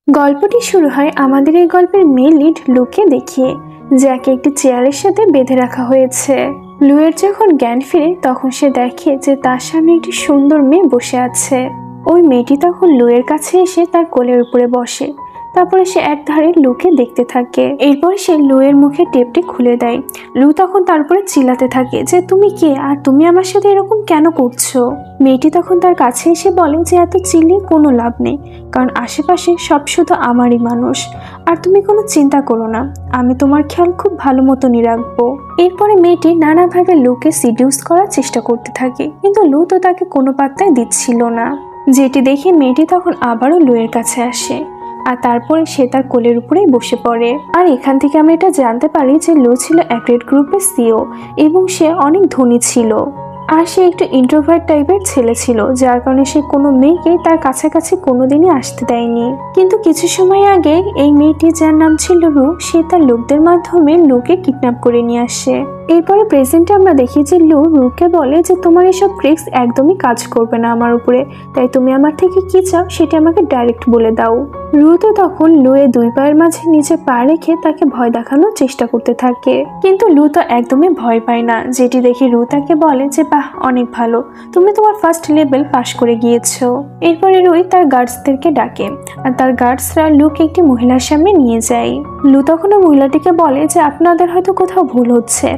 গল্পটি শুরু হয় আমাদের এই গল্পের মেন লিড লুকে দেখিয়ে, যাকে একটি চেয়ারের সাথে বেঁধে রাখা হয়েছে। লুয়ের যখন জ্ঞান ফিরে তখন সে দেখে যে তার সামনে একটি সুন্দর মেয়ে বসে আছে। ওই মেয়েটি তখন লুয়ের কাছে এসে তার কোলের উপরে বসে। তারপরে সে একধারে লুকে দেখতে থাকে। এরপর সে লুয়ের মুখে টেপটি খুলে দেয়। লু তখন তারপরে চিল্লাতে থাকে যে তুমি কে, আর তুমি আমার সাথে এরকম কেন করছো। মেয়েটি তখন তার কাছে এসে বলে যে এত চিল্লিয়ে কোনো লাভ নেই, কারণ আশেপাশে সব শুধু আমারই মানুষ, আর তুমি কোনো চিন্তা করো না, আমি তোমার খেয়াল খুব ভালো মতনই রাখবো। এরপরে মেয়েটি নানাভাবে লুকে সিডিউস করার চেষ্টা করতে থাকে, কিন্তু লু তো তাকে কোনো পাত্তাই দিচ্ছিল না। যেটি দেখে মেয়েটি তখন আবারও লুয়ের কাছে আসে, আর তারপরে সে তার কোলের উপরেই বসে পড়ে। আর এখান থেকে আমরা এটা জানতে পারি যে লু ছিল অ্যাক্রেড গ্রুপের সিও এবং সে অনেক ধনী ছিল। আর সে একটু ইন্ট্রোভার্ট টাইপের ছেলে ছিল, যার কারণে সে কোনো মেয়েকে তার কাছাকাছি কোনোদিনই আসতে দেয়নি। কিন্তু কিছু সময় আগে এই মেয়েটি, যার নাম ছিল রু, সে তার লোকদের মাধ্যমে লুকে কিডন্যাপ করে নিয়ে আসে। এরপরে প্রেজেন্টে আমরা দেখি যে লু রুকে বলে যে তোমার এসব ট্রিক্স একদমই কাজ করবে না আমার উপরে, তাই তুমি আমার থেকে কি চাও সেটা আমাকে ডাইরেক্ট বলে দাও। রু তো তখন লুয়ে দুই পায়ের মাঝে নিচে পা রেখে তাকে ভয় দেখানোর চেষ্টা করতে থাকে, কিন্তু লু তো একদমই ভয় পায় না। যেটি দেখে রু তাকে বলে যে বাহ, অনেক ভালো, তুমি তোমার ফার্স্ট লেভেল পাস করে গিয়েছো। এরপরে রুই তার গার্ডসদেরকে ডাকে, আর তার গার্ডসরা লুকে একটি মহিলার সামনে নিয়ে যায়। লু তখন ওই মহিলাটিকে বলে যে আপনাদের হয়তো কোথাও ভুল হচ্ছে,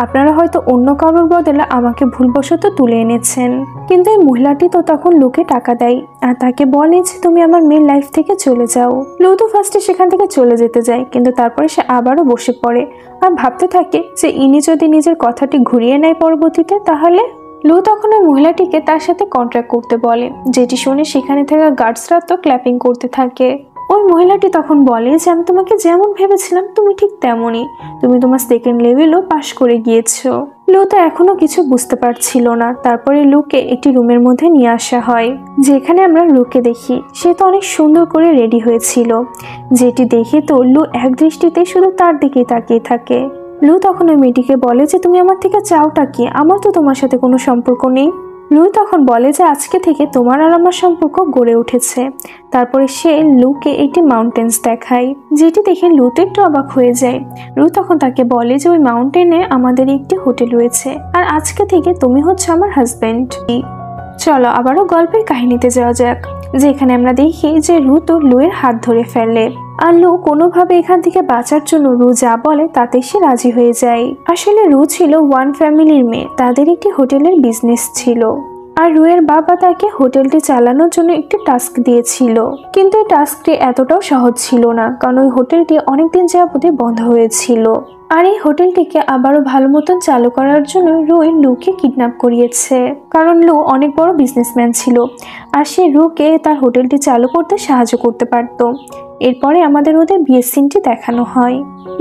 আপনারা হয়তো অন্য কারোর বদলে আমাকে ভুলবশত তুলে এনেছেন। কিন্তু এই মহিলাটি তো তখন লুকে টাকা দেয়, আর তাকে বলে যে তুমি আমার মেয়ের লাইফ থেকে চলে যাও। লু তো ফার্স্টে সেখান থেকে চলে যেতে যায়, কিন্তু তারপরে সে আবারও বসে পড়ে আর ভাবতে থাকে যে ইনি যদি নিজের কথাটি ঘুরিয়ে নেয় পরবর্তীতে, তাহলে। লু তখন ওই মহিলাটিকে তার সাথে কন্ট্রাক্ট করতে বলে, যেটি শুনে সেখানে থাকা গার্ডসরা তো ক্ল্যাপিং করতে থাকে। ওই মহিলাটি তখন বলে যে আমি তোমাকে যেমন ভেবেছিলাম তুমি ঠিক তেমনই, তুমি তোমার সেকেন্ড লেভেলও পাশ করে গিয়েছো। লু তো এখনো কিছু বুঝতে পারছিল না। তারপরে লুকে একটি রুমের মধ্যে নিয়ে আসা হয়, যেখানে আমরা লুকে দেখি সে তো অনেক সুন্দর করে রেডি হয়েছিল। যেটি দেখে তো লু এক দৃষ্টিতে শুধু তার দিকেই তাকিয়ে থাকে। লু তখন ওই মেয়েটিকে বলে যে তুমি আমার থেকে চাওটা কি, আমার তো তোমার সাথে কোনো সম্পর্ক নেই। লু তখন বলে যে আজকে থেকে তোমার আর আমার সম্পর্ক গড়ে উঠেছে। তারপরে সে লুকে একটি মাউন্টেন্স দেখায়, যেটি দেখে লু তো একটু অবাক হয়ে যায়। লু তখন তাকে বলে যে ওই মাউন্টেনে আমাদের একটি হোটেল রয়েছে, আর আজকে থেকে তুমি হচ্ছে আমার হাজবেন্ড। চলো আবারও গল্পের কাহিনীতে যাওয়া যাক, যেখানে আমরা দেখি যে রু তো লুয়ের হাত ধরে ফেলে, আর লু কোনোভাবে এখান থেকে বাঁচার জন্য রু যা বলে তাতে সে রাজি হয়ে যায়। আসলে রু ছিল ওয়ান ফ্যামিলির মেয়ে, তাদের একটি হোটেলের বিজনেস ছিল, আর রুয়ের বাবা তাকে হোটেলটি চালানোর জন্য একটি টাস্ক দিয়েছিল। কিন্তু এই টাস্কটি এতটাও সহজ ছিল না, কারণ ওই হোটেলটি অনেকদিন যাবতে বন্ধ হয়েছিল। আর এই হোটেলটিকে আবারও ভালো মতন চালু করার জন্য রুই লুকে কিডন্যাপ করিয়েছে, কারণ লু অনেক বড় বিজনেসম্যান ছিল, আর সে রুকে তার হোটেলটি চালু করতে সাহায্য করতে পারত। এরপরে আমাদের ওদের বিয়ের সিনটি দেখানো হয়,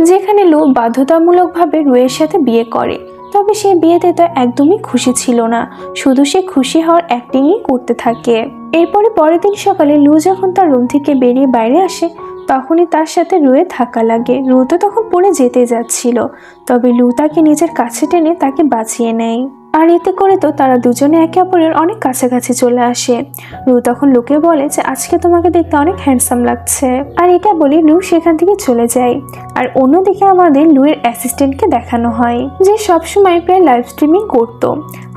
যেখানে লু বাধ্যতামূলকভাবে রুয়ের সাথে বিয়ে করে। তবে সে বিয়েতে তো একদমই খুশি ছিল না, শুধু সে খুশি হওয়ার অ্যাক্টিংই করতে থাকে। এরপরে পরের দিন সকালে লু যখন তার রুম থেকে বেরিয়ে বাইরে আসে, তখনই তার সাথে রুয়ে ধাক্কা লাগে। রু তো তখন পড়ে যেতে যাচ্ছিল, তবে লু তাকে নিজের কাছে টেনে তাকে বাঁচিয়ে নেয়, আর এতে করে তো তারা দুজনে একে অপরের অনেক কাছাকাছি চলে আসে। রু তখন লুকে বলে যে আজকে তোমাকে দেখতে অনেক হ্যান্ডসাম লাগছে, আর এটা বলে লু সেখান থেকে চলে যায়। আর অন্যদিকে আমাদের লুয়ের অ্যাসিস্ট্যান্টকে দেখানো হয়, যে সবসময় প্রায় লাইভ স্ট্রিমিং করতো,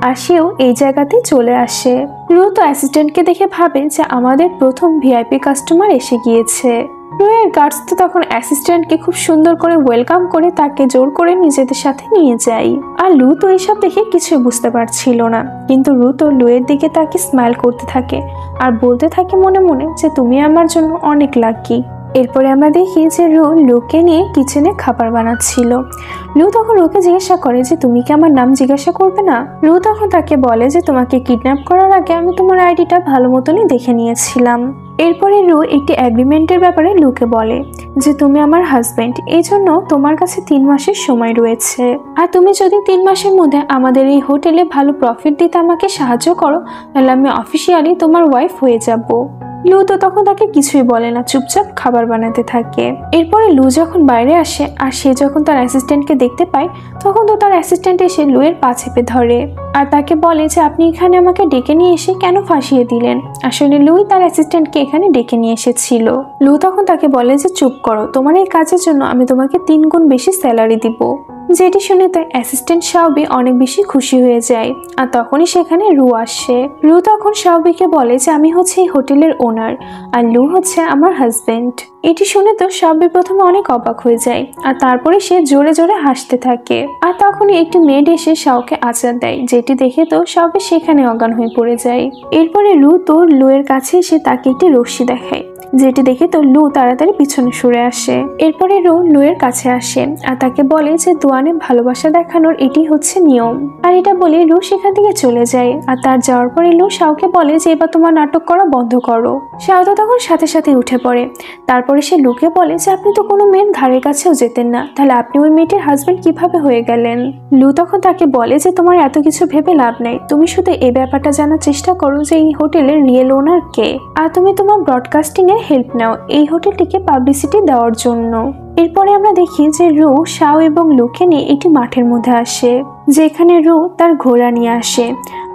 আর সেও এই জায়গাতে চলে আসে। রু তো অ্যাসিস্ট্যান্টকে দেখে ভাবে যে আমাদের প্রথম ভিআইপি কাস্টমার এসে গিয়েছে। রুয়ের গার্ডস তো তখন অ্যাসিস্ট্যান্টকে খুব সুন্দর করে ওয়েলকাম করে তাকে জোর করে নিজেদের সাথে নিয়ে যায়। আর লু তো এসব দেখে কিছুই বুঝতে পারছিল না, কিন্তু রু তো লুয়ের দিকে তাকে স্মাইল করতে থাকে আর বলতে থাকে মনে মনে যে তুমি আমার জন্য অনেক লাকি। এরপরে আমরা দেখি যে রু লুকে নিয়ে কিচেনে খাবার বানাচ্ছিল। লু তখন রুকে জিজ্ঞাসা করে যে তুমি কি আমার নাম জিজ্ঞাসা করবে না। লু তখন তাকে বলে যে তোমাকে কিডন্যাপ করার আগে আমি তোমার আইডিটা ভালো মতনই দেখে নিয়েছিলাম। এরপরে রু একটি অ্যাগ্রিমেন্টের ব্যাপারে লুকে বলে যে তুমি আমার হাজবেন্ড, এই জন্য তোমার কাছে 3 মাসের সময় রয়েছে, আর তুমি যদি 3 মাসের মধ্যে আমাদের এই হোটেলে ভালো প্রফিট দিতে আমাকে সাহায্য করো, তাহলে আমি অফিসিয়ালি তোমার ওয়াইফ হয়ে যাব। লু তো তখন তাকে কিছুই বলে না, চুপচাপ খাবার বানাতে থাকে। এরপরে লু যখন বাইরে আসে আর সে যখন তার অ্যাসিস্ট্যান্টকে দেখতে পায়, তখন তো তার অ্যাসিস্ট্যান্ট এসে লুয়ের পা চেপে ধরে। আর তাকে বলে যে আপনি এখানে আমাকে ডেকে নিয়ে এসে কেন ফাঁসিয়ে দিলেন। আসলে লুই তার অ্যাসিস্ট্যান্টকে এখানে ডেকে নিয়ে এসেছিল। লু তখন তাকে বলে যে চুপ করো, তোমার এই কাজের জন্য আমি তোমাকে 3 গুণ বেশি স্যালারি দিব। যেটি শুনে তার অ্যাসিস্ট্যান্ট শাওবি অনেক বেশি খুশি হয়ে যায়। আর তখনই সেখানে রু আসে। রু তখন শাওবিকে বলে যে আমি হচ্ছে এই হোটেলের ওনার আর লু হচ্ছে আমার হাজবেন্ড। এটি শুনে তো শাওবি প্রথমে অনেক অবাক হয়ে যায় আর তারপরে সে জোরে জোরে হাসতে থাকে। আর তখনই একটি মেড এসে শাওকে আচার দেয়, যেটি দেখে তো শাওবি সেখানে অজ্ঞান হয়ে পড়ে যায়। এরপরে রু তো লুয়ের কাছে এসে তাকে একটি রশ্মি দেখায়, যেটি দেখে তো লু তাড়াতাড়ি পিছনে সরে আসে। এরপরে রু লুয়ের কাছে আসে আর তাকে বলে যে দোয়ানে ভালোবাসা দেখানোর এটি হচ্ছে নিয়ম। আর এটা বলে রু সেখান থেকে চলে যায়। আর তার যাওয়ার পরে লু শাওকে বলে যে এবার তোমার নাটক করা বন্ধ করো। শাও তো তখন সাথে সাথে উঠে পড়ে। তারপরে সে লুকে বলে যে আপনি তো কোনো মেয়ের ধারের কাছেও যেতেন না, তাহলে আপনি ওই মেয়েটির হাজবেন্ড কিভাবে হয়ে গেলেন। লু তখন তাকে বলে যে তোমার এত কিছু ভেবে লাভ নেই, তুমি শুধু এই ব্যাপারটা জানার চেষ্টা করো যে এই হোটেলের রিয়েল ওনার কে, আর তুমি তোমার ব্রডকাস্টিং এর হেল্প নাও এই হোটেলটিকে পাবলিসিটি দেওয়ার জন্য। এরপরে আমরা দেখি যে রু শাও এবং লুকে নিয়ে একটি মাঠের মধ্যে আসে, যেখানে রু তার ঘোড়া নিয়ে আসে।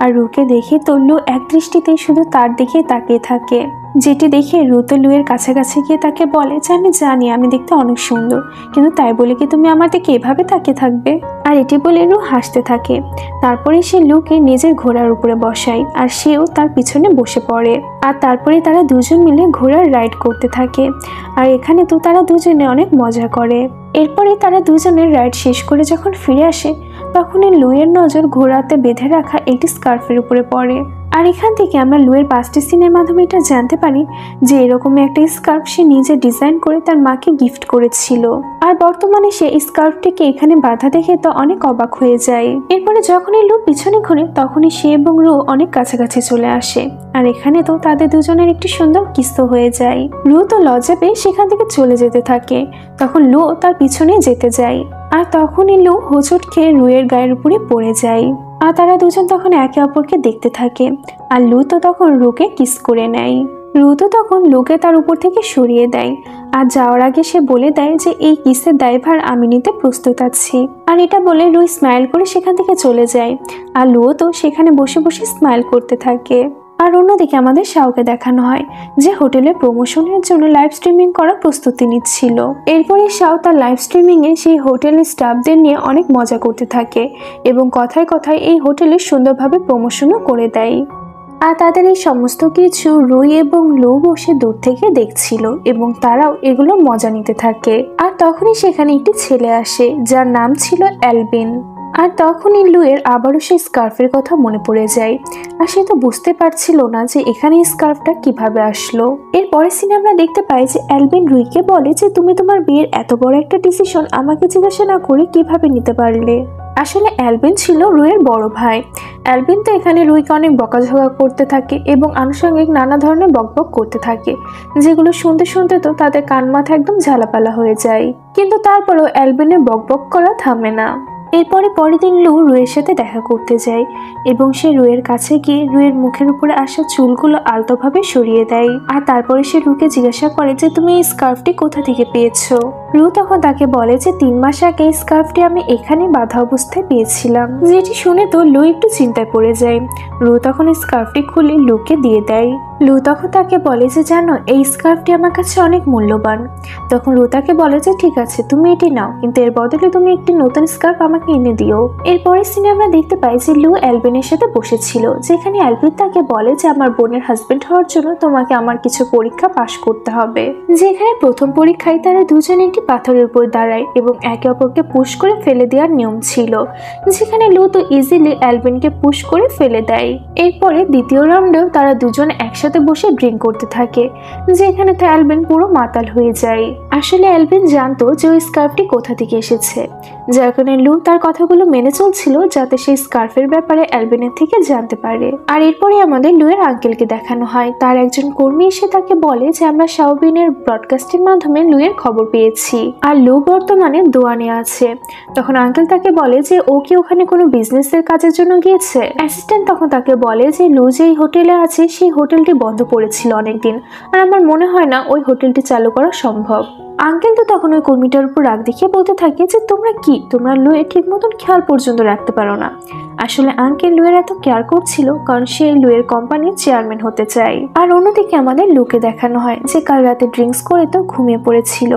আর রুকে দেখে তো লু এক দৃষ্টিতেই শুধু তার দিকে তাকিয়ে থাকে, যেটি দেখে রু তো লুয়ের কাছাকাছি গিয়ে তাকে বলে যে আমি জানি আমি দেখতে অনেক সুন্দর, কিন্তু তাই বলে কি তুমি আমার দিকে এভাবে তাকিয়ে থাকবে। আর এটি বলে রু হাসতে থাকে। তারপরে সে লুকে নিজের ঘোড়ার উপরে বসায় আর সেও তার পিছনে বসে পড়ে। আর তারপরে তারা দুজন মিলে ঘোড়ার রাইড করতে থাকে। আর এখানে তো তারা দুজনে অনেক মজা করে। এরপরে তারা দুজনের রাইড শেষ করে যখন ফিরে আসে তখনই লুয়ের নজর ঘোড়াতে বেঁধে রাখা একটি স্কার্ফের উপরে পড়ে। আর এখান থেকে আমরা লুয়ের 5টি সিনের মাধ্যমে এটা জানতে পারি যে এরকমই একটা স্কার্ফ সে নিজে ডিজাইন করে তার মাকে গিফট করেছিল। আর বর্তমানে সে স্কার্ফটিকে এখানে বাঁধা দেখে তো অনেক অবাক হয়ে যায়। এরপরে যখনই লু পিছনে ঘুরে তখনই সে এবং রু অনেক কাছাকাছি চলে আসে। আর এখানে তো তাদের দুজনের একটি সুন্দর কিস্সা হয়ে যায়। রু তো লজ্জা পেয়ে সেখান থেকে চলে যেতে থাকে, তখন লু তার পিছনে যেতে যায়। আর তখনই লু হোঁচট খেয়ে রুয়ের গায়ের উপরে পড়ে যায়। আর তারা দুজন তখন একে অপরকে দেখতে থাকে। আর লু তো তখন রুকে কিস করে নেয়। রু তো তখন লুকে তার উপর থেকে সরিয়ে দেয়। আর যাওয়ার আগে সে বলে দেয় যে এই কিসের দায়ভার আমি নিতে প্রস্তুত আছি। আর এটা বলে লু স্মাইল করে সেখান থেকে চলে যায়। আর লুও তো সেখানে বসে বসে স্মাইল করতে থাকে। আর অন্যদিকে আমাদের শাওকে দেখানো হয় যে হোটেলের প্রমোশনের জন্য লাইভ স্ট্রিমিং করার প্রস্তুতি নিচ্ছিল। এরপরে শাও তার লাইভ স্ট্রিমিং এ সেই হোটেলের স্টাফদের নিয়ে অনেক মজা করতে থাকে এবং কথায় কথায় এই হোটেলের সুন্দরভাবে প্রমোশনও করে দেয়। আর তাদের এই সমস্ত কিছু রুই এবং লু বসে দূর থেকে দেখছিল এবং তারাও এগুলো মজা নিতে থাকে। আর তখনই সেখানে একটি ছেলে আসে যার নাম ছিল অ্যালবিন। আর তখনই লুয়ের আবারও সেই স্কার্ফের কথা মনে পড়ে যায়। আর সে তো বুঝতে পারছিল না যে এখানে স্কার্ফটা কিভাবে আসলো। এর পরের সিনে আমরা দেখতে পাই যে অ্যালবিন রুইকে বলে যে তুমি তোমার বিয়ের এত বড় একটা ডিসিশন আমাকে জিজ্ঞাসা না করে কিভাবে নিতে পারলে। আসলে অ্যালবিন ছিল রুইয়ের বড় ভাই। অ্যালবিন তো এখানে রুইকে অনেক বকাঝকা করতে থাকে এবং আনুষঙ্গিক নানা ধরনের বকবক করতে থাকে, যেগুলো শুনতে শুনতে তো তাদের কান মাথা একদম ঝালাপালা হয়ে যায়। কিন্তু তারপরেও অ্যালবিনের বকবক করা থামে না। এরপরে পরের দিন লু রুইয়ের সাথে দেখা করতে যায় এবং সে রুইয়ের কাছে গিয়ে রুইয়ের মুখের উপরে আসা চুলগুলো আলতোভাবে সরিয়ে দেয়। আর তারপরে সে রুকে জিজ্ঞাসা করে যে তুমি এই স্কার্ফটি কোথা থেকে পেয়েছো। রু তখন তাকে বলে যে 3 মাস আগে এই স্কার্ফটি আমি এখানে বাঁধা অবস্থায় পেয়েছিলাম। যেটি শুনে তো লু একটু চিন্তায় পড়ে যায়। রু তখন এই স্কার্ফটি খুলে লুকে দিয়ে দেয়। লু তখন তাকে বলে যে জানো এই স্কার্ফটি আমার কাছে অনেক মূল্যবান। তখন রু তাকে বলে যে ঠিক আছে তুমি এটি নাও, কিন্তু এর বদলে তুমি একটি নতুন স্কার্ফ আমাকে এনে দিও। এরপরের সিনে আমরা দেখতে পাই যে লু অ্যালবিনের সাথে বসেছিল, যেখানে অ্যালবিন তাকে বলে যে আমার বোনের হাজবেন্ড হওয়ার জন্য তোমাকে আমার কিছু পরীক্ষা পাশ করতে হবে। যেখানে প্রথম পরীক্ষায় তারা দুজনে একটি পাথরের উপর দাঁড়ায় এবং একে অপরকে পুশ করে ফেলে দেওয়ার নিয়ম ছিল, যেখানে লু তো ইজিলি অ্যালবিনকে পুশ করে ফেলে দেয়। এরপরে দ্বিতীয় রাউন্ডেও তারা দুজন একসাথে বসে ড্রিঙ্ক করতে থাকে, যেখানে তো অ্যালবিন পুরো মাতাল হয়ে যায়। আসলে অ্যালবিন জানতো যে ওই স্কার্ফটি কোথা থেকে এসেছে, যার কারণে লু তার কথাগুলো মেনে চলছিল যাতে সেই স্কার্ফের ব্যাপারে অ্যালবিনের থেকে জানতে পারে। আর এরপরে আমাদের লুয়ের আঙ্কেলকে দেখানো হয়। তার একজন কর্মী এসে তাকে বলে যে আমরা শাওবিনের ব্রডকাস্টের মাধ্যমে লুয়ের খবর পেয়েছি আর লু বর্তমানে দোয়ানে আছে। তখন আঙ্কেল তাকে বলে যে ও কি ওখানে কোনো বিজনেসের কাজের জন্য গিয়েছে। অ্যাসিস্ট্যান্ট তখন তাকে বলে যে লু যেই হোটেলে আছে সেই হোটেলটি বন্ধ পড়েছিল অনেকদিন, আর আমার মনে হয় না ওই হোটেলটি চালু করা সম্ভব। আঙ্কেল তো তখন ওই কর্মীটার উপর রাগ দেখিয়ে বলতে থাকে যে তোমরা লুয়ে ঠিক মতন খেয়াল পর্যন্ত রাখতে পারো না, আসলে আঙ্কেল লুয়ের এত কেয়ার করছিল কারণ সে লুয়ের কোম্পানির চেয়ারম্যান হতে চায়। আর অন্যদিকে আমাদের লুকে দেখানো হয় যে কাল রাতে ড্রিঙ্কস করে তো ঘুমিয়ে পড়েছিল।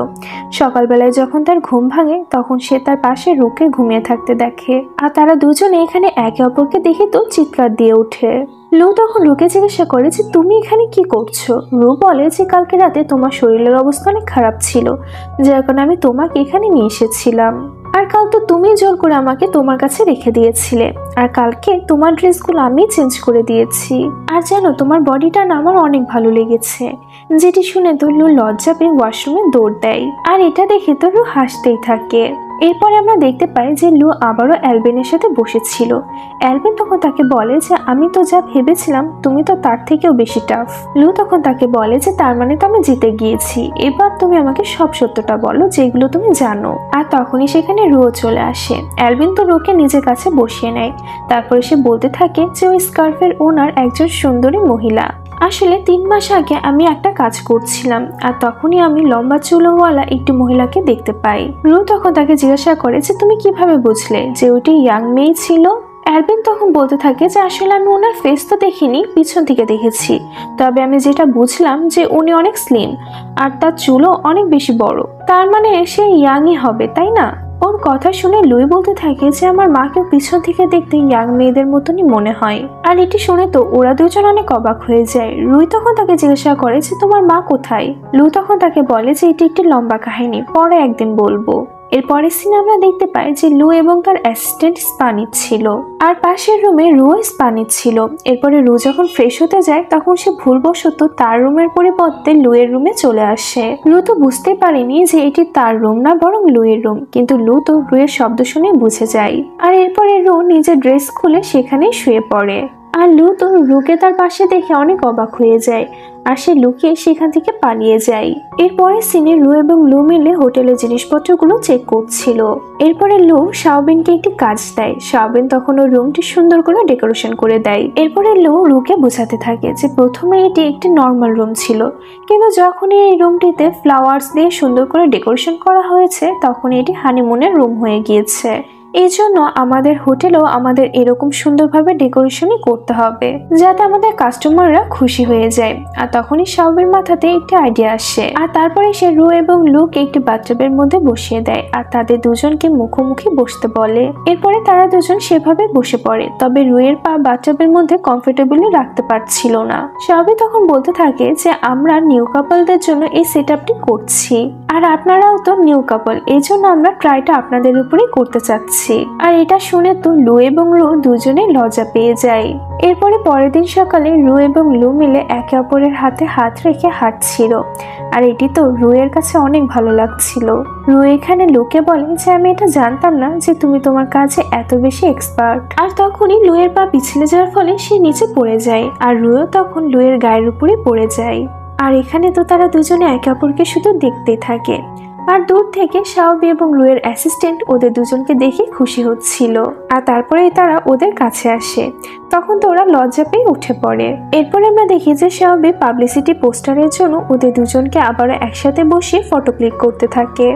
সকালবেলায় যখন তার ঘুম ভাঙে তখন সে তার পাশে রুকে ঘুমিয়ে থাকতে দেখে, আর তারা দুজনে এখানে একে অপরকে দেখে তো চিৎকার দিয়ে ওঠে। লু তখন রুকে জিজ্ঞাসা করে যে তুমি এখানে কি করছো। রু বলে যে কালকে রাতে তোমার শরীরের অবস্থা অনেক খারাপ ছিল, যার কারণে আমি তোমাকে এখানে নিয়ে এসেছিলাম। আর কাল তো তুমি জোর করে আমাকে তোমার কাছে রেখে দিয়েছিলে, আর কালকে তোমার ড্রেসগুলো আমি চেঞ্জ করে দিয়েছি। আর জানো তোমার বডিটা না আমার অনেক ভালো লেগেছে। যেটি শুনে তো লু লজ্জা পেয়ে ওয়াশরুমে দৌড় দেয়, আর এটা দেখে তো লু হাসতেই থাকে। এরপরে আমরা দেখতে পাই যে লু আবারও অ্যালবিনের সাথে বসেছিল। অ্যালবিন তখন তাকে বলে যে আমি তো যা ভেবেছিলাম তুমি তো তার থেকেও বেশি টাফ। লু তখন তাকে বলে যে তার মানে তো আমি জিতে গিয়েছি, এবার তুমি আমাকে সব সত্যটা বলো যেগুলো তুমি জানো। আর তখনই সেখানে রুও চলে আসে। অ্যালবিন তো রুকে নিজের কাছে বসিয়ে নেয়। তারপরে সে বলতে থাকে যে ওই স্কার্ফের ওনার একজন সুন্দরী মহিলা। আসলে 3 মাস আগে আমি একটা কাজ করছিলাম, আর তখনই আমি লম্বা চুলওয়ালা একটি মহিলাকে দেখতে পাই। রু তখন তাকে জিজ্ঞাসা করে যে তুমি কিভাবে বুঝলে যে ওইটি ইয়াং মেয়ে ছিল। অ্যালবিন তখন বলতে থাকে যে আসলে আমি ওনার ফেস তো দেখিনি, পিছন থেকে দেখেছি। তবে আমি যেটা বুঝলাম যে উনি অনেক স্লিম, আর তার চুলও অনেক বেশি বড়। তার মানে সে ইয়াংই হবে, তাই না? ওর কথা শুনে লুই বলতে থাকে যে আমার মাকেও পিছন থেকে দেখতে ইয়াং মেয়েদের মতনই মনে হয়। আর এটি শুনে তো ওরা দুজন অনেক অবাক হয়ে যায়। রুই তখন তাকে জিজ্ঞাসা করে যে তোমার মা কোথায়। লু তখন তাকে বলে যে এটি একটি লম্বা কাহিনী, পরে একদিন বলবো। এরপরের সিনে আমরা দেখতে পাই যে লু এবং তার অ্যাসিস্ট্যান্ট স্পা নিচ্ছিল, আর পাশের রুমে রুও স্পা নিচ্ছিল। এরপরে রু যখন ফ্রেশ হতে যায় তখন সে ভুলবশত তার রুমের পরিবর্তে লুয়ের রুমে চলে আসে। লু তো বুঝতে পারেনি যে এটি তার রুম না বরং লুয়ের রুম, কিন্তু লু তো রুয়ের শব্দ শুনে বুঝে যায়। আর এরপরে রু নিজের ড্রেস খুলে সেখানেই শুয়ে পড়ে। আর লু তো রুকে তার পাশে দেখে অনেক অবাক হয়ে যায়, আর সে লুকিয়ে সেখান থেকে পালিয়ে যায়। এরপরে সিনে লু এবং লু মিলে হোটেলের জিনিসপত্রগুলো চেক করছিল। এরপরে লু শাওবিনকে একটি কাজ দেয়। শাওবিন তখন ওর রুমটি সুন্দর করে ডেকোরেশন করে দেয়। এরপরে লু রুকে বোঝাতে থাকে যে প্রথমে এটি একটি নর্মাল রুম ছিল, কিন্তু যখন এই রুমটিতে ফ্লাওয়ার্স দিয়ে সুন্দর করে ডেকোরেশন করা হয়েছে তখন এটি হানিমুনের রুম হয়ে গিয়েছে। এই জন্য আমাদের হোটেলেও আমাদের এরকম সুন্দরভাবে ডেকোরেশনই করতে হবে যাতে আমাদের কাস্টমাররা খুশি হয়ে যায়। আর তখনই শাওবির মাথাতে একটি আইডিয়া আসে, আর তারপরে সে রু এবং লুকে একটি বাথটবের মধ্যে বসিয়ে দেয় আর তাদের দুজনকে মুখোমুখি বসতে বলে। এরপরে তারা দুজন সেভাবে বসে পড়ে, তবে রুয়ের পা বাথটবের মধ্যে কমফোর্টেবলি রাখতে পারছিল না। শাওবি তখন বলতে থাকে যে আমরা নিউ কাপলদের জন্য এই সেটআপটি করছি, আর আপনারাও তো নিউ কাপল, এই জন্য আমরা ট্রাইটা আপনাদের উপরেই করতে চাচ্ছি। আর এটা শুনে তো লু এবং রু দুজনে লজ্জা পেয়ে যায়। এরপরে পরের দিন সকালে রু এবং লু মিলে একে অপরের হাতে হাত রেখে হাঁটছিল, আর এটি তো রু এর কাছে অনেক ভালো লাগছিল। রু এখানে লুকে বলে যে আমি এটা জানতাম না যে তুমি তোমার কাজে এত বেশি এক্সপার্ট। আর তখনই লু এর পা পিছলে যাওয়ার ফলে সে নিচে পড়ে যায়, আর রুও তখন লু এর গায়ের উপরে পড়ে যায়। আর এখানে তো তারা দুজনে একে অপরকে শুধু দেখতেই থাকে। আর দূর থেকে শাওবি এবং লুয়ের অ্যাসিস্ট্যান্ট ওদের দুজনকে দেখে খুশি হচ্ছিল, আর তারপরে তারা ওদের কাছে আসে। তখন তো ওরা লজ্জা পেয়ে উঠে পড়ে। এরপরে আমরা দেখি যে শাওবি পাবলিসিটি পোস্টারের জন্য ওদের দুজনকে আবারও একসাথে বসিয়ে ফটো ক্লিক করতে থাকে।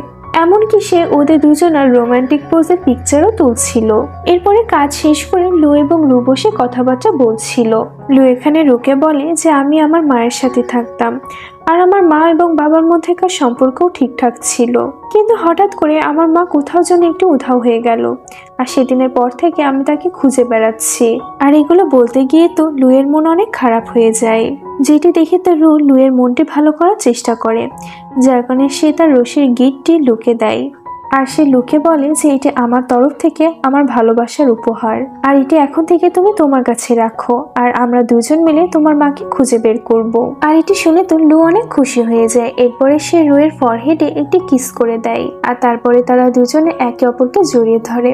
এমনকি সে ওদের দুজনের রোমান্টিক পোজের পিকচারও তুলছিল। এরপরে কাজ শেষ করে লু এবং রু বসে কথাবার্তা বলছিল। লু এখানে রুকে বলে যে আমি আমার মায়ের সাথে থাকতাম, আর আমার মা এবং বাবার মধ্যেকার সম্পর্কও ঠিকঠাক ছিল, কিন্তু হঠাৎ করে আমার মা কোথাও যেন একটু উধাও হয়ে গেল, আর সেদিনের পর থেকে আমি তাকে খুঁজে বেড়াচ্ছি। আর এগুলো বলতে গিয়ে তো লুয়ের মন অনেক খারাপ হয়ে যায়, যেটি দেখে তো রু লুয়ের মনটি ভালো করার চেষ্টা করে, যার কারণে সে তার রশির গিটটি লুকে দেয়। আর সে লুকে বলে যে এটি আমার তরফ থেকে আমার ভালোবাসার উপহার, আর এটি এখন থেকে তুমি তোমার কাছে রাখো, আর আমরা দুজন মিলে তোমার মাকে খুঁজে বের করব। আর এটি শুনে তো লু অনেক খুশি হয়ে যায়। এরপরে সে রুয়ের ফরহেডে একটি কিস করে দেয়, আর তারপরে তারা দুজনে একে অপরকে জড়িয়ে ধরে।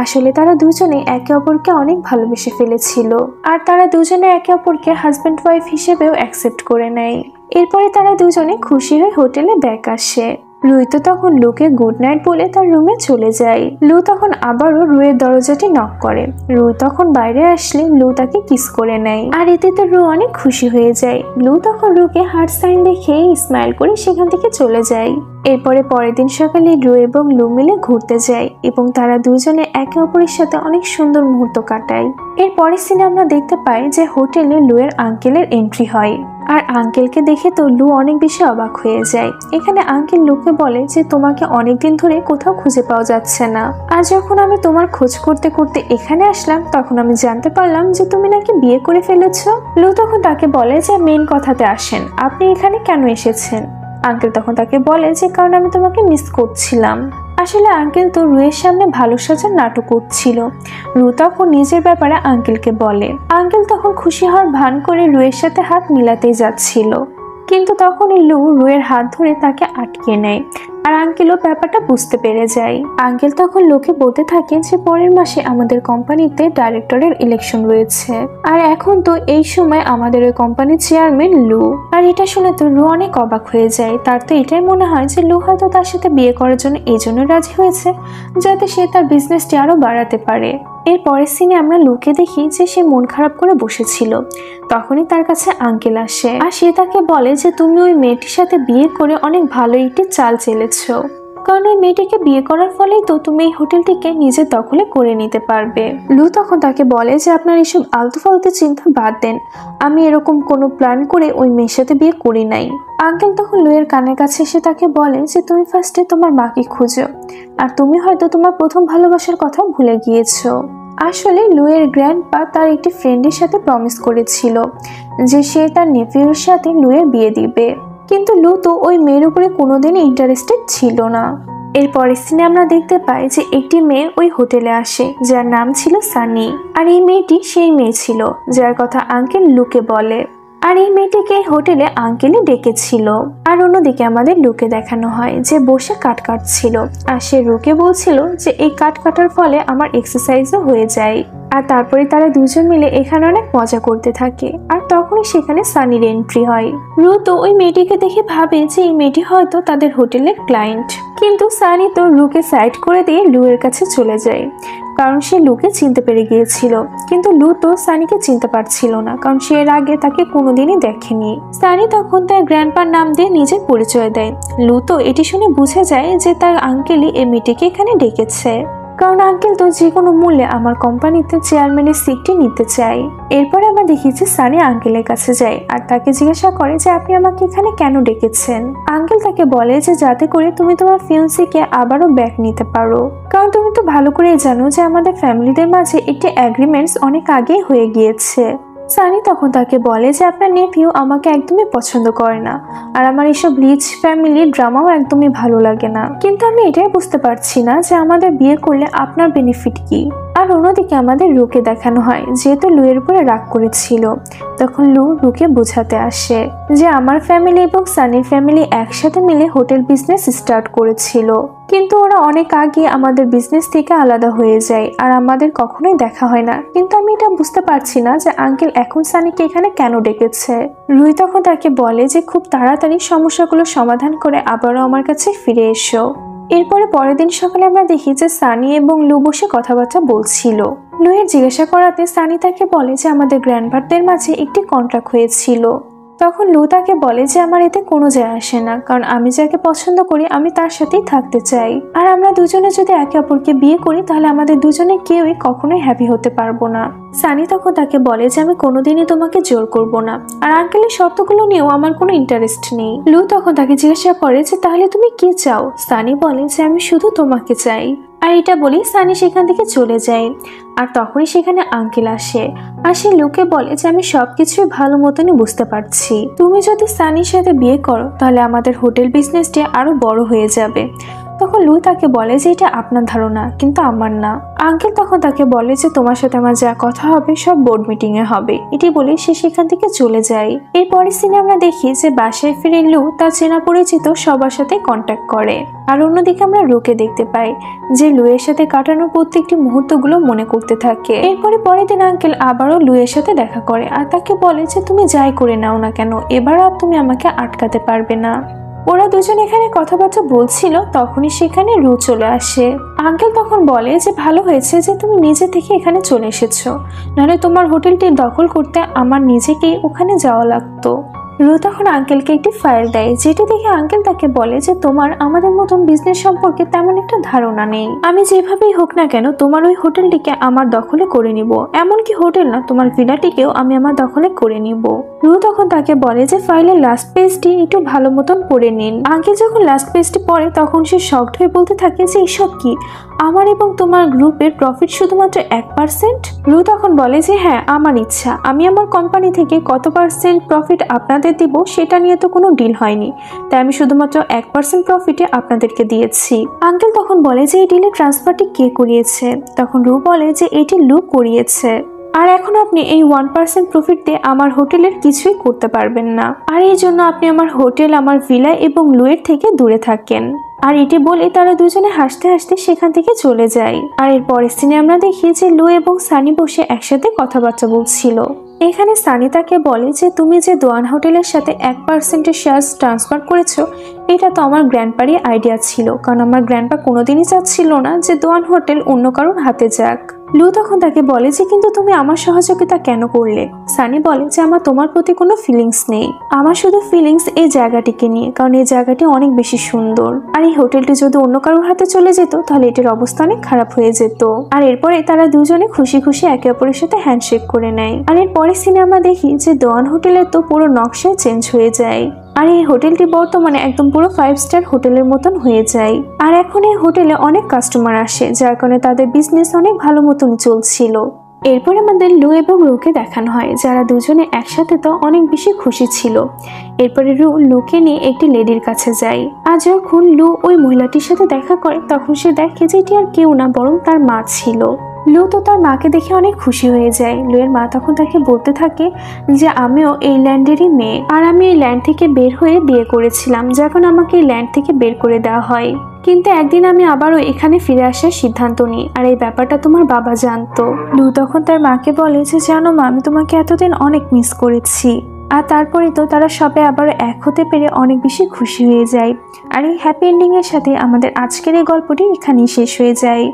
আসলে তারা দুজনে একে অপরকে অনেক ভালোবেসে ফেলেছিল, আর তারা দুজনে একে অপরকে হাজব্যান্ড ওয়াইফ হিসেবেও অ্যাকসেপ্ট করে নেয়। এরপরে তারা দুজনে খুশি হয়ে হোটেলে ব্যাক আসে। রুই তো তখন লুকে গুড নাইট বলে তার রুমে চলে যায়। লু তখন আবারও রুয়ের দরজাটি নক করে। রুই তখন বাইরে আসলে লু তাকে কিস করে নেয়, আর এতে তো রু অনেক খুশি হয়ে যায়। লু তখন রুকে হার্ট সাইন দেখে স্মাইল করে সেখান থেকে চলে যায়। এরপরে পরের দিন সকালে রু এবং লু মিলে ঘুরতে যায় এবং তারা দুজনে একে অপরের সাথে অনেক সুন্দর মুহূর্ত কাটায়। এর পরের সিনে আমরা দেখতে পাই যে হোটেলে লুয়ের আঙ্কেলের এন্ট্রি হয়, আর আঙ্কেলকে দেখে তো লু অনেক বেশি অবাক হয়ে যায়। এখানে আঙ্কেল লুকে বলে যে তোমাকে অনেকদিন ধরে কোথাও খুঁজে পাওয়া যাচ্ছে না, আর যখন আমি তোমার খোঁজ করতে করতে এখানে আসলাম তখন আমি জানতে পারলাম যে তুমি নাকি বিয়ে করে ফেলেছো। লু তখন তাকে বলে যে মেন কথাতে আসেন, আপনি এখানে কেন এসেছেন। আঙ্কেল তখন তাকে বলে যে কারণ আমি তোমাকে মিস করছিলাম। আসলে আঙ্কেল তো রুয়ের সামনে ভালো সাজার নাটক করছিল। রু তখন নিজের ব্যাপারে আঙ্কেলকে বলে। আঙ্কেল তখন খুশি হওয়ার ভান করে রুয়ের সাথে হাত মিলাতেই যাচ্ছিল, কিন্তু তখনই লু রুয়ের হাত ধরে তাকে আটকে নেয়, আর আঙ্কেলও ব্যাপারটা বুঝতে পেরে যায়। আঙ্কেল তখন লোকে বলতে থাকে যে পরের মাসে আমাদের কোম্পানিতে ডাইরেক্টরের ইলেকশন রয়েছে, আর এখন তো এই সময় আমাদের ওই কোম্পানির চেয়ারম্যান লু। আর এটা শুনে তো লু অনেক অবাক হয়ে যায়। তার তো এটাই মনে হয় যে লু হয়তো তার সাথে বিয়ে করার জন্য এই জন্য রাজি হয়েছে যাতে সে তার বিজনেসটি আরো বাড়াতে পারে। এর পরের সিনে আমরা লুকে দেখি যে সে মন খারাপ করে বসেছিল। তখনই তার কাছে আঙ্কেল আসে, আর সে তাকে বলে যে তুমি ওই মেয়েটির সাথে বিয়ে করে অনেক ভালো একটি চাল চেলেছো, কারণ ওই মেয়েটিকে বিয়ে করার ফলেই তো তুমি এই হোটেলটিকে নিজের দখলে করে নিতে পারবে। লু তখন তাকে বলে যে আপনার এসব আলতু ফালতু চিন্তা বাদ দেন, আমি এরকম কোনো প্ল্যান করে ওই মেয়ের সাথে বিয়ে করি নাই। আঙ্কেল তখন লুয়ের কানের কাছে এসে তাকে বলে যে তুমি ফার্স্টে তোমার মাকে খুঁজো, আর তুমি হয়তো তোমার প্রথম ভালোবাসার কথা ভুলে গিয়েছো। আসলে লুয়ের গ্র্যান্ডপা তার একটি ফ্রেন্ডের সাথে প্রমিস করেছিল যে সে তার নেফিউর সাথে লুয়ের বিয়ে দিবে, কিন্তু লু তো ওই মেয়ের উপরে কোনোদিনই ইন্টারেস্টেড ছিল না। এর পরের সিনে আমরা দেখতে পাই যে একটি মেয়ে ওই হোটেলে আসে যার নাম ছিল সানি, আর এই মেয়েটি সেই মেয়ে ছিল যার কথা আঙ্কেল লুকে বলে, আর এই মেয়েটিকে হোটেলে আঙ্কেলই ডেকেছিল। আর অন্যদিকে আমাদের লুকে দেখানো হয় যে বসে কাট কাটছিল, আর সে রুকে বলছিল যে এই কাট কাটার ফলে আমার এক্সারসাইজও হয়ে যায়। আর তারপরে তারা দুজন মিলে এখানে অনেক মজা করতে থাকে, আর তখনই সেখানে সানির এন্ট্রি হয়। রু তো ওই মেয়েটিকে দেখে ভাবে যে এই মেয়েটি হয়তো তাদের হোটেলের ক্লায়েন্ট, কিন্তু সানি তো রুকে সাইড করে দিয়ে লুয়ের কাছে চলে যায়, কারণ সে লুকে চিনতে পেরে গিয়েছিল। কিন্তু লু তো সানিকে চিনতে পারছিল না, কারণ সে এর আগে তাকে কোনোদিনই দেখেনি। সানি তখন তার গ্র্যান্ডপার নাম দিয়ে নিজের পরিচয় দেয়। লু তো এটি শুনে বুঝে যায় যে তার আঙ্কেলই এই মেয়েটিকে এখানে ডেকেছে, কারণ আঙ্কেল তো যে কোনো মূল্যে আমার কোম্পানিতে চেয়ারম্যানের সিটটি নিতে চাই। এরপরে আমরা দেখি যে সানি আঙ্কেলের কাছে যায় আর তাকে জিজ্ঞাসা করে যে আপনি আমাকে এখানে কেন ডেকেছেন। আঙ্কেল তাকে বলে যে যাতে করে তুমি তোমার ফিয়ান্সিকে আবারও ব্যাক নিতে পারো, কারণ তুমি তো ভালো করেই জানো যে আমাদের ফ্যামিলিদের মাঝে একটি এগ্রিমেন্টস অনেক আগেই হয়ে গিয়েছে। সানি তখন তাকে বলে যে আপনার নেফিউ আমাকে একদমই পছন্দ করে না, আর আমার এসব রিচ ফ্যামিলি ড্রামাও একদমই ভালো লাগে না, কিন্তু আমি এটাই বুঝতে পারছি না যে আমাদের বিয়ে করলে আপনার বেনিফিট কি। আর অন্যদিকে আমাদের লুকে দেখানো হয় যেহেতু লুয়ের উপরে রাগ করেছিল, তখন লু লুকে বোঝাতে আসে যে আমার ফ্যামিলি এবং সানির ফ্যামিলি একসাথে মিলে হোটেল বিজনেস স্টার্ট করেছিল, কিন্তু ওরা অনেক আগে আমাদের বিজনেস থেকে আলাদা হয়ে যায় আর আমাদের কখনোই দেখা হয় না। কিন্তু আমি এটা বুঝতে পারছি না যে আঙ্কেল এখন সানিকে এখানে কেন ডেকেছে। রুই তখন তাকে বলে যে খুব তাড়াতাড়ি সমস্যাগুলো সমাধান করে আবারও আমার কাছে ফিরে এসো। এরপরে পরের দিন সকালে আমরা দেখি যে সানি এবং লু বসে কথাবার্তা বলছিল। লুয়ের জিজ্ঞাসা করাতে সানি তাকে বলে যে আমাদের গ্র্যান্ডফাদারদের মাঝে একটি কন্ট্রাক্ট হয়েছিল। তখন লু তাকে বলে যে আমার এতে কোনো যায় আসে না, কারণ আমি যাকে পছন্দ করি আমি তার সাথেই থাকতে চাই, আর আমরা দুজনে যদি একে অপরকে বিয়ে করি তাহলে আমাদের দুজনে কেউই কখনোই হ্যাপি হতে পারবো না। সানি তখন তাকে বলে যে আমি কোনোদিনই তোমাকে জোর করব না, আর আঙ্কেলের শর্তগুলো নিয়েও আমার কোনো ইন্টারেস্ট নেই। লু তখন তাকে জিজ্ঞাসা করে যে তাহলে তুমি কি চাও। সানি বলে যে আমি শুধু তোমাকে চাই, আর এটা বলেই সানি সেখান থেকে চলে যায়। আর তখনই সেখানে আঙ্কেল আসে, আর সে লুকে বলে যে আমি সবকিছুই ভালো মতনই বুঝতে পারছি, তুমি যদি সানির সাথে বিয়ে করো তাহলে আমাদের হোটেল বিজনেসটি আরো বড় হয়ে যাবে। তখন লু তাকে বলে যে এটা আপনার ধারণা, কিন্তু আমার না। আঙ্কেল তখন তাকে বলে যে তোমার সাথে আমার যা কথা হবে সব বোর্ড মিটিং এ হবে। এটি বলে সে সেখান থেকে চলে যায়। এরপরের সিনে আমরা দেখি যে বাসায় ফিরে লু তার চেনা পরিচিত সবার সাথে কন্ট্যাক্ট করে, আর অন্যদিকে আমরা রুকে দেখতে পাই যে লুয়ের সাথে কাটানো প্রত্যেকটি মুহূর্তগুলো মনে করতে থাকে। এরপরে পরের দিন আঙ্কেল আবারও লুয়ের সাথে দেখা করে আর তাকে বলে যে তুমি যাই করে নাও না কেন, এবার আর তুমি আমাকে আটকাতে পারবে না। ওরা দুজন এখানে কথাবার্তা বলছিল, তখনই সেখানে রু চলে আসে। আঙ্কেল তখন বলে যে ভালো হয়েছে যে তুমি নিজে থেকে এখানে চলে এসেছো, নাহলে তোমার হোটেলটি দখল করতে আমার নিজেকেই ওখানে যাওয়া লাগতো। রু তখন আঙ্কেলকে একটি ফাইল দেয়, যেটি দেখে আঙ্কেল তাকে বলে যে তোমার আমাদের মতন বিজনেস সম্পর্কে তেমন একটা ধারণা নেই। আমি যেভাবেই হোক না কেন তোমার ওই হোটেলটিকে আমার দখলে করে নিব, এমনকি হোটেল না তোমার ভিলাটিকেও আমি আমার দখলে করে নিব। রু তখন তাকে বলে যে ফাইলের লাস্ট পেজটি একটু ভালো মতন পড়ে নিন। আঙ্কেল যখন লাস্ট পেজটি পড়ে তখন সে শকড হয়ে বলতে থাকে যে এসব কি, আমার এবং তোমার গ্রুপের প্রফিট শুধুমাত্র 1%। রু তখন বলে যে হ্যাঁ আমার ইচ্ছা, আমি আমার কোম্পানি থেকে কত % প্রফিট আপনাদের দিব সেটা নিয়ে তো কোনো ডিল হয়নি, তাই আমি শুধুমাত্র 1% প্রফিটে আপনাদেরকে দিয়েছি। আঙ্কেল তখন বলে যে এই ডিলের ট্রান্সফারটি কে করিয়েছে? তখন রু বলে যে এটি লু করিয়েছে, আর এখন আপনি এই 1% প্রফিট দিয়ে আমার হোটেলের কিছুই করতে পারবেন না, আর এই জন্য আপনি আমার হোটেল, আমার ভিলা এবং লুয়ের থেকে দূরে থাকেন। আর এটি বলে তারা দুজনে হাসতে হাসতে সেখান থেকে চলে যায়। আর এর পরের সিনে আমরা দেখি যে লু এবং সানি বসে একসাথে কথাবার্তা বলছিল। এখানে সানি তাকে বলে যে তুমি যে দোয়ান হোটেলের সাথে 1% শেয়ার ট্রান্সফার করেছো, এটা তো আমার গ্র্যান্ডপারই আইডিয়া ছিল, কারণ আমার গ্র্যান্ডপা কোনোদিনই চাচ্ছিল না যে দোয়ান হোটেল অন্য কারোর হাতে যাক। লু তখন তাকে বলে যে কিন্তু তুমি আমার সহযোগিতা কেন করলে? সানি বলে যে আমার তোমার প্রতি কোনো ফিলিংস নেই, আমার শুধু ফিলিংস এই জায়গাটিকে নিয়ে, কারণ এই জায়গাটি অনেক বেশি সুন্দর, আর এই হোটেলটি যদি অন্য কারোর হাতে চলে যেত তাহলে এটির অবস্থা অনেক খারাপ হয়ে যেত। আর এরপরে তারা দুজনে খুশি খুশি একে অপরের সাথে হ্যান্ডশেক করে নেয়। আর এর পরে সিনেমা দেখি যে দোয়ান হোটেলের তো পুরো নকশায় চেঞ্জ হয়ে যায়, আর এই হোটেলটি বর্তমানে একদম পুরো 5 স্টার হোটেলের মতন হয়ে যায়। আর এখন এই হোটেলে অনেক কাস্টমার আসে, যার কারণে তাদের বিজনেস অনেক ভালো মতন চলছিল। এরপর আমাদের লু এবং রুকে দেখানো হয়, যারা দুজনে একসাথে তো অনেক বেশি খুশি ছিল। এরপরে রু লুকে নিয়ে একটি লেডির কাছে যায়, আর যখন লু ওই মহিলাটির সাথে দেখা করে তখন সে দেখে যে এটি আর কেউ না বরং তার মা ছিল। লু তো তার মাকে দেখে অনেক খুশি হয়ে যায়। লুয়ের মা তখন তাকে বলতে থাকে যে আমিও এই ল্যান্ডেরই মেয়ে, আর আমি এই ল্যান্ড থেকে বের হয়ে বিয়ে করেছিলাম, যখন আমাকে এই ল্যান্ড থেকে বের করে দেওয়া হয়, কিন্তু একদিন আমি আবারও এখানে ফিরে আসার সিদ্ধান্ত নিই, আর এই ব্যাপারটা তোমার বাবা জানতো। লু তখন তার মাকে বলে যে জানো মা, আমি তোমাকে এতদিন অনেক মিস করেছি। আর তারপরে তো তারা সবাই আবার এক হতে পেরে অনেক বেশি খুশি হয়ে যায়। আর এই হ্যাপি এন্ডিং এর সাথে আমাদের আজকের এই গল্পটি এখানেই শেষ হয়ে যায়।